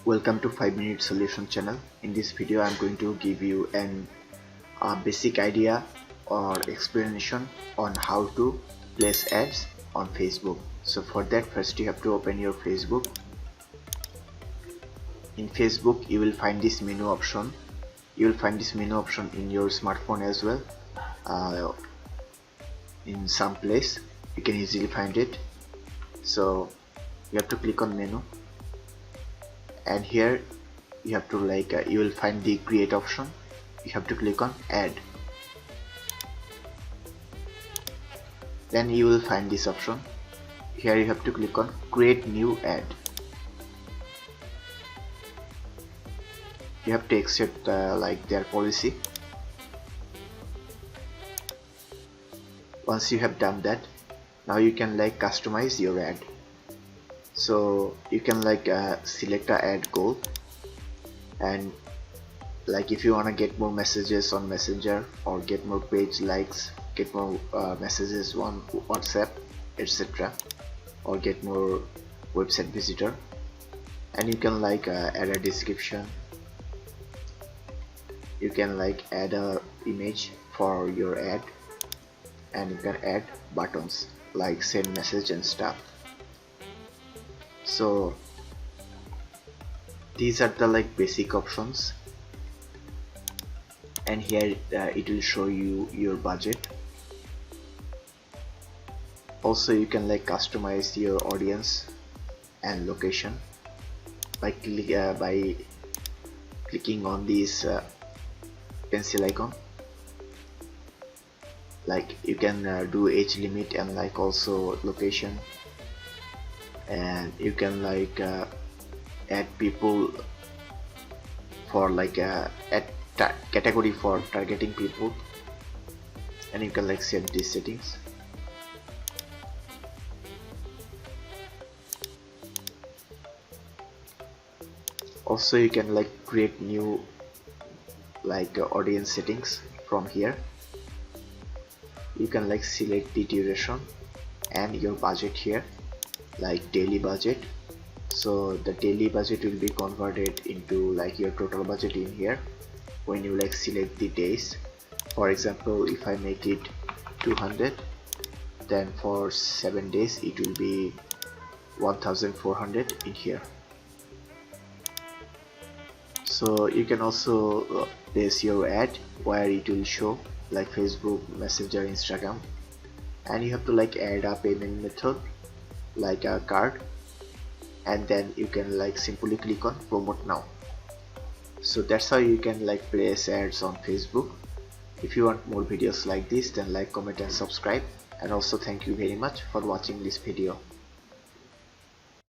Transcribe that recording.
Welcome to 5 Minute Solution channel. In this video I'm going to give you a basic idea or explanation on how to place ads on Facebook. So for that, first you have to open your Facebook. In Facebook you will find this menu option. You will find this menu option in your smartphone as well. In some place you can easily find it. So you have to click on menu, and here you have to you will find the create option. You have to click on add, then you will find this option. Here you have to click on create new ad. You have to accept their policy. Once you have done that, now you can customize your ad. So you can select a ad goal, and if you want to get more messages on Messenger or get more page likes, get more messages on WhatsApp, etc., or get more website visitor, and you can add a description. You can add a image for your ad, and you can add buttons like send message and stuff. So these are the basic options, and here it will show you your budget. Also you can customize your audience and location by clicking on this pencil icon. You can do age limit and also location, and you can add people for add category for targeting people, and you can save these settings. Also you can create new audience settings from here. You can select the duration and your budget here, daily budget. So the daily budget will be converted into your total budget in here when you select the days. For example, if I make it 200, then for 7 days it will be 1400 in here. So you can also place your ad where it will show Facebook, Messenger, Instagram, and you have to add a payment method like a card, and then you can simply click on promote now. So that's how you can place ads on Facebook. If you want more videos like this, then comment and subscribe, and also thank you very much for watching this video.